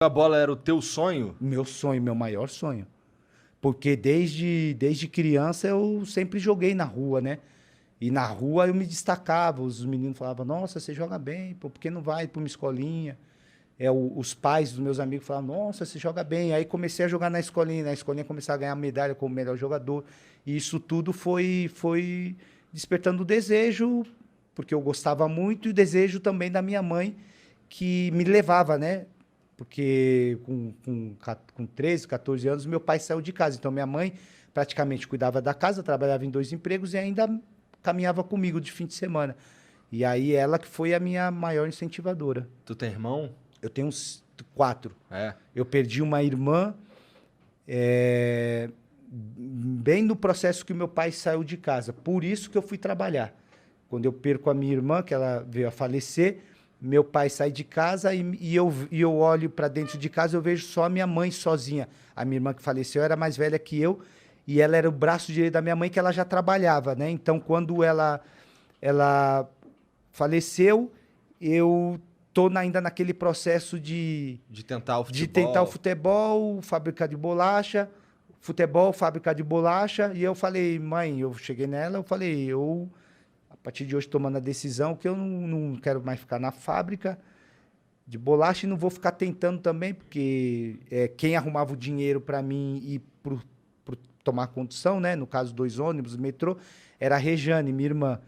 A bola era o teu sonho? Meu sonho, meu maior sonho. Porque desde criança eu sempre joguei na rua, né? E na rua eu me destacava. Os meninos falavam, nossa, você joga bem, pô, por que não vai para uma escolinha? Os pais dos meus amigos falavam, nossa, você joga bem. Aí comecei a jogar na escolinha comecei a ganhar medalha como melhor jogador. E isso tudo foi despertando o desejo, porque eu gostava muito, e o desejo também da minha mãe, que me levava, né? Porque com 13, 14 anos, meu pai saiu de casa. Então, minha mãe praticamente cuidava da casa, trabalhava em 2 empregos e ainda caminhava comigo de fim de semana. E aí, ela que foi a minha maior incentivadora. Tu tem irmão? Eu tenho uns 4. É. Eu perdi uma irmã bem no processo que meu pai saiu de casa. Por isso que eu fui trabalhar. Quando eu perco a minha irmã, que ela veio a falecer, meu pai sai de casa e eu olho para dentro de casa, eu vejo só a minha mãe sozinha. A minha irmã que faleceu era mais velha que eu e ela era o braço direito da minha mãe, que ela já trabalhava, né? Então, quando ela faleceu, eu tô ainda naquele processo De tentar o de futebol. tentar o futebol, fábrica de bolacha, futebol, fábrica de bolacha. E eu falei, mãe, eu cheguei nela, eu falei, a partir de hoje, tomando a decisão que eu não quero mais ficar na fábrica de bolacha e não vou ficar tentando também, porque quem arrumava o dinheiro para mim ir pro tomar condução, né? No caso, 2 ônibus, metrô, era a Rejane, minha irmã.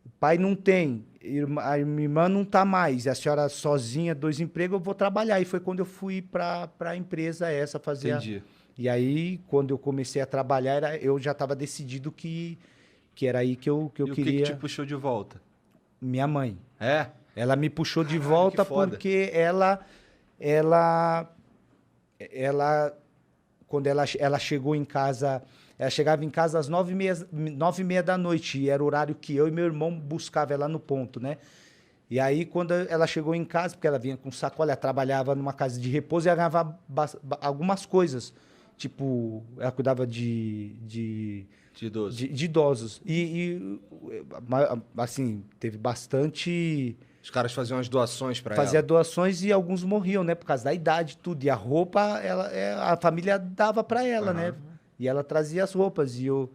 O pai não tem, a minha irmã não está mais, e a senhora sozinha, 2 empregos, eu vou trabalhar. E foi quando eu fui para a empresa essa fazer. Entendi. E aí, quando eu comecei a trabalhar, eu já estava decidido que era aí que eu E o que queria. que te puxou de volta? Minha mãe. É? Ela me puxou de Caralho, volta que foda. porque ela, quando ela chegou em casa, ela chegava em casa às 9h30 da noite, e era o horário que eu e meu irmão buscava ela no ponto, né? E aí, quando ela chegou em casa, porque ela vinha com sacola, ela trabalhava numa casa de repouso e ela ganhava algumas coisas. Tipo, ela cuidava De idoso. de idosos. Assim, teve bastante. Os caras faziam as doações pra Fazia ela. doações e alguns morriam, né? Por causa da idade e tudo. E a roupa, a família dava para ela, né? E ela trazia as roupas. E eu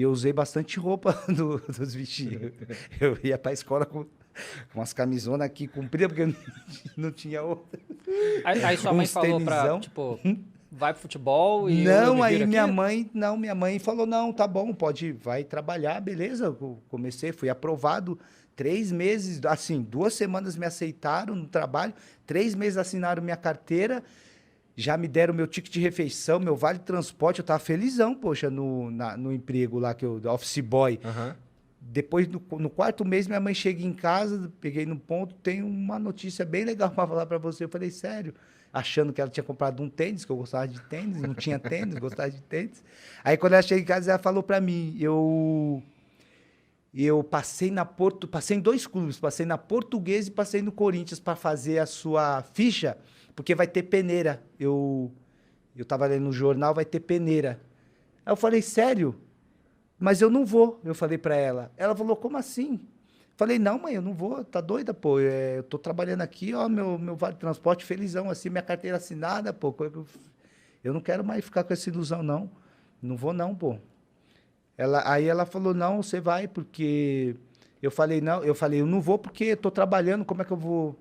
usei bastante roupa dos bichinhos. Eu ia pra escola com umas camisonas aqui compridas, porque eu não tinha outra. Aí sua mãe Uns falou pra, tenisão. tipo, vai pro futebol e eu Não, me aí viro minha aqui? mãe, não, minha mãe falou, não, tá bom, vai trabalhar, beleza. Eu comecei, fui aprovado 3 meses, assim, 2 semanas me aceitaram no trabalho, 3 meses assinaram minha carteira, já me deram meu ticket de refeição, meu vale transporte, eu tava felizão, poxa, no emprego lá, office boy. Aham. Depois, no 4 mês, minha mãe chega em casa, peguei no ponto, tem uma notícia bem legal para falar para você. Eu falei, sério? Achando que ela tinha comprado um tênis, que eu gostava de tênis, não tinha tênis, gostava de tênis. Aí, quando ela chega em casa, ela falou para mim, eu passei passei em 2 clubes, passei na Portuguesa e passei no Corinthians para fazer a sua ficha, porque vai ter peneira. Eu tava lendo no jornal, vai ter peneira. Aí eu falei, sério? Mas eu não vou, eu falei pra ela. Ela falou, como assim? Falei, não, mãe, eu não vou, tá doida, pô. Eu tô trabalhando aqui, ó, meu vale transporte felizão, assim, minha carteira assinada, pô. Eu não quero mais ficar com essa ilusão, não. Não vou, não, pô. Aí ela falou, não, você vai, porque... Eu falei, não, eu não vou porque eu tô trabalhando, como é que eu vou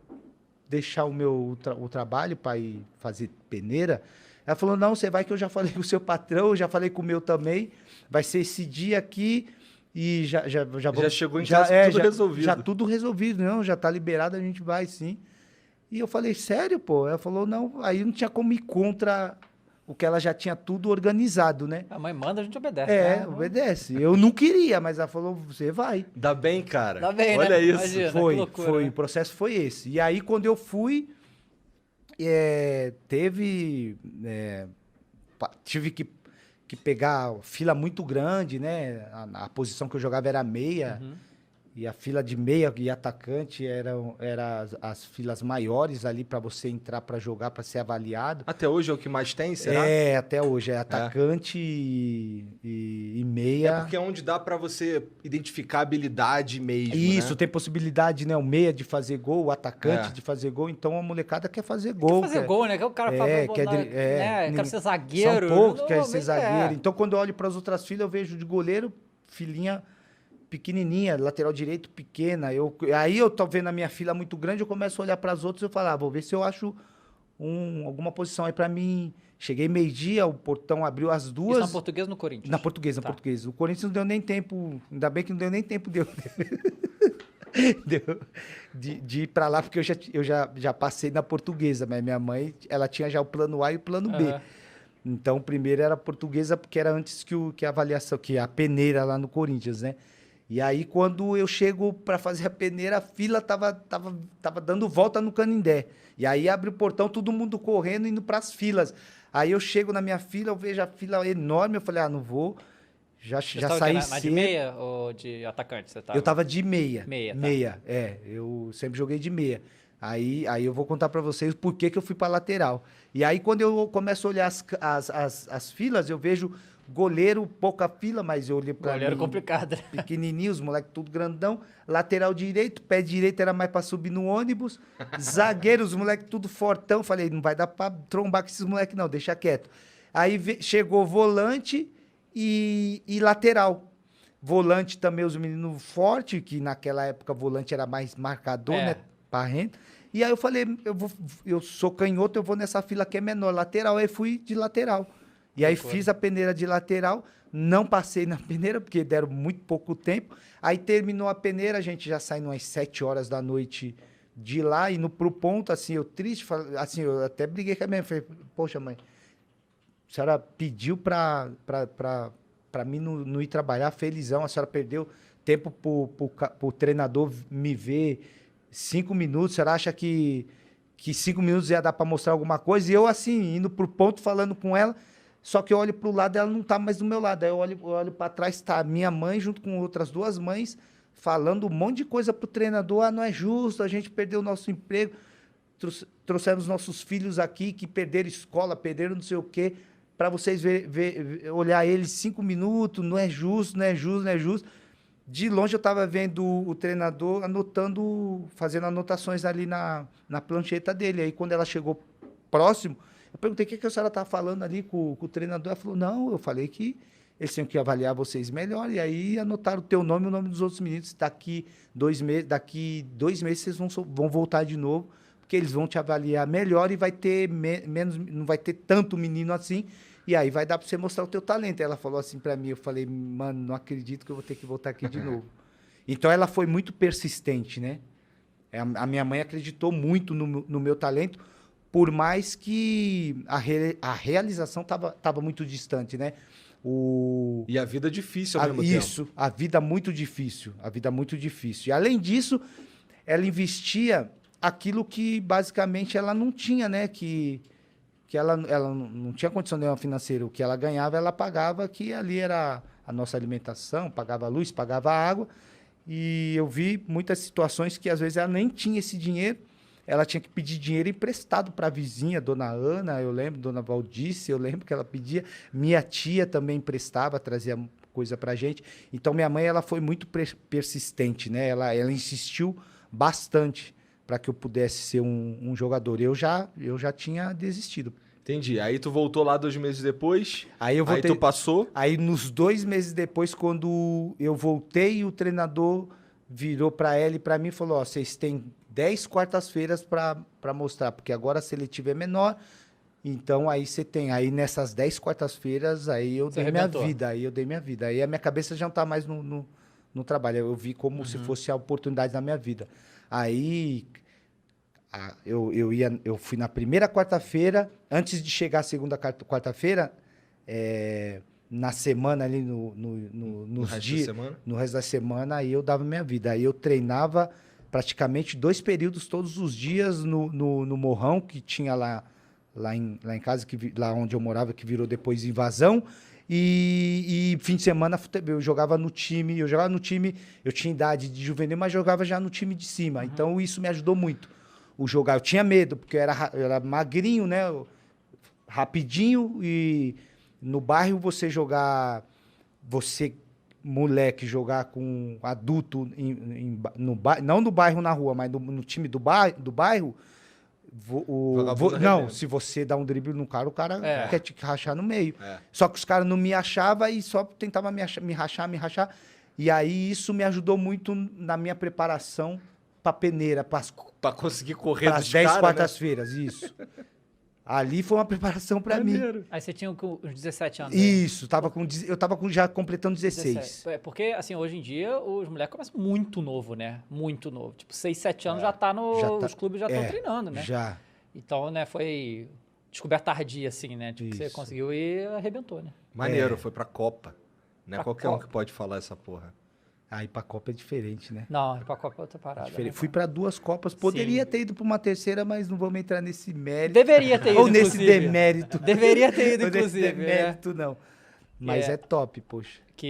deixar o trabalho para ir fazer peneira? Ela falou, não, você vai que eu já falei com o seu patrão, eu já falei com o meu também, vai ser esse dia aqui e já vou... Já chegou em casa tudo resolvido. Já tudo resolvido, não, já tá liberado, a gente vai sim. E eu falei, sério, pô? Ela falou, não, aí não tinha como ir contra o que ela já tinha tudo organizado, né? A mãe manda, a gente obedece. né? Obedece. Eu não queria, mas ela falou, você vai. Dá bem, cara. Dá bem, Olha né? isso. Imagina, que Foi, loucura, foi. né? O processo foi esse. E aí, quando eu fui, teve... tive que pegar fila muito grande, né? A posição que eu jogava era meia. E a fila de meia e atacante eram as filas maiores ali para você entrar para jogar, para ser avaliado. Até hoje é o que mais tem, será? Até hoje. É atacante e meia. É porque é onde dá para você identificar a habilidade mesmo, Isso, né? tem possibilidade, né? O meia de fazer gol, o atacante de fazer gol. Então a molecada quer fazer gol. Quer fazer gol, né? Que o cara fala, quero ser zagueiro. São poucos que querem ser zagueiro. Então quando eu olho para as outras filas, eu vejo de goleiro, filinha pequenininha, lateral direito pequena. Aí eu tô vendo a minha fila muito grande, eu começo a olhar para as outras e eu falo, vou ver se eu acho alguma posição aí para mim. Cheguei meio-dia, o portão abriu às 2. Isso na Portuguesa ou no Corinthians? Na Portuguesa, na Portuguesa. O Corinthians não deu nem tempo, ainda bem que não deu nem tempo de ir para lá, porque eu já passei na Portuguesa, mas minha mãe, ela tinha já o plano A e o plano B. Então, o primeiro era a Portuguesa, porque era antes que a avaliação, que a peneira lá no Corinthians, né? E aí, quando eu chego para fazer a peneira, a fila tava dando volta no Canindé. E aí, abre o portão, todo mundo correndo, indo para as filas. Aí, eu chego na minha fila, eu vejo a fila enorme, eu falei, não vou. Já saí cedo. De meia ou de atacante? Você tava? Eu tava de meia. Meia, tá. Meia, eu sempre joguei de meia. Aí eu vou contar para vocês por que eu fui para lateral. E aí, quando eu começo a olhar as filas, eu vejo goleiro, pouca fila, mas eu olhei para goleiro complicado. Pequenininho, os moleques tudo grandão. Lateral direito, pé direito era mais para subir no ônibus. Zagueiro, os moleques tudo fortão. Falei, não vai dar para trombar com esses moleques não, deixa quieto. Aí chegou volante e lateral. Volante também, os meninos fortes, que naquela época volante era mais marcador, né? Parrento. E aí eu falei, eu sou canhoto, eu vou nessa fila que é menor, lateral. Aí fui de lateral. E aí fiz a peneira de lateral, não passei na peneira, porque deram muito pouco tempo. Aí terminou a peneira, a gente já saiu umas 7 horas da noite de lá, indo pro ponto, assim, eu triste, assim, eu até briguei com a minha mãe, falei, poxa, mãe, a senhora pediu pra mim não ir trabalhar, felizão, a senhora perdeu tempo pro treinador me ver 5 minutos, a senhora acha que 5 minutos ia dar para mostrar alguma coisa? E eu, assim, indo pro ponto, falando com ela, só que eu olho pro lado, ela não tá mais do meu lado. Aí eu olho para trás, tá minha mãe junto com outras 2 mães, falando um monte de coisa pro treinador. Não é justo, a gente perdeu o nosso emprego, trouxemos nossos filhos aqui que perderam escola, perderam não sei o quê, para vocês olhar eles 5 minutos, não é justo, não é justo, não é justo. De longe eu estava vendo o treinador fazendo anotações ali na plancheta dele. Aí quando ela chegou próximo, eu perguntei o que a senhora estava falando ali com o treinador. Ela falou, não, eu falei que eles tinham que avaliar vocês melhor. E aí anotaram o teu nome e o nome dos outros meninos. Daqui 2 meses vocês vão voltar de novo, porque eles vão te avaliar melhor e vai ter menos, não vai ter tanto menino assim. E aí vai dar para você mostrar o teu talento. Ela falou assim para mim, eu falei, mano, não acredito que eu vou ter que voltar aqui de novo. Então ela foi muito persistente, né? A minha mãe acreditou muito no meu talento, por mais que a realização estava muito distante, né? E a vida difícil ao mesmo tempo. Isso, a vida muito difícil. E além disso, ela investia aquilo que basicamente ela não tinha, né? Que ela não tinha condição nenhuma financeira. O que ela ganhava, ela pagava, que ali era a nossa alimentação, pagava a luz, pagava a água. E eu vi muitas situações que às vezes ela nem tinha esse dinheiro. Ela tinha que pedir dinheiro emprestado para a vizinha, dona Ana, eu lembro, dona Valdice, eu lembro que ela pedia. Minha tia também emprestava, trazia coisa para a gente. Então, minha mãe ela foi muito persistente, né? Ela insistiu bastante para que eu pudesse ser um jogador. Eu já tinha desistido. Entendi. Aí tu voltou lá 2 meses depois, aí tu passou? Aí, nos 2 meses depois, quando eu voltei, o treinador virou para ela e para mim e falou, vocês têm 10 quartas-feiras para mostrar, porque agora a seletiva é menor, então aí você tem, aí nessas 10 quartas-feiras, aí eu dei minha vida, aí a minha cabeça já não tá mais no trabalho, eu vi como se fosse a oportunidade da minha vida. Aí eu fui na primeira quarta-feira, antes de chegar a segunda quarta-feira, na semana ali, nos dias, no resto da semana, aí eu dava minha vida, aí eu treinava praticamente 2 períodos todos os dias no morrão que tinha lá em casa, lá onde eu morava, que virou depois Invasão. E fim de semana eu jogava no time, eu tinha idade de juvenil, mas jogava já no time de cima. Então isso me ajudou muito. Eu tinha medo, porque eu era magrinho, né? Rapidinho, e no bairro moleque, jogar com adulto, não no bairro, na rua, mas no time do bairro, não, se você dá um drible no cara, o cara quer te rachar no meio. Só que os caras não me achavam e só tentavam me rachar. E aí isso me ajudou muito na minha preparação pra peneira, pra conseguir correr das 10 quartas-feiras, né? Isso. Ali foi uma preparação pra mim. Aí você tinha uns 17 anos. Isso, eu tava já completando 16. Porque, assim, hoje em dia, os moleques começam muito novo, né? Muito novo. Tipo, 6, 7 anos os clubes já estão treinando, né? Já. Então, né, foi descoberta tardia, assim, né? Tipo, que você conseguiu e arrebentou, né? Maneiro, foi pra Copa. Não é qualquer um que pode falar essa porra. Aí pra Copa é diferente, né? Não, pra Copa é outra parada. Né? Fui pra 2 Copas, poderia ter ido pra uma terceira, mas não vamos entrar nesse mérito. Deveria ter ido, ou nesse demérito. Deveria ter ido, inclusive. Nesse demérito, não. Mas é top, poxa.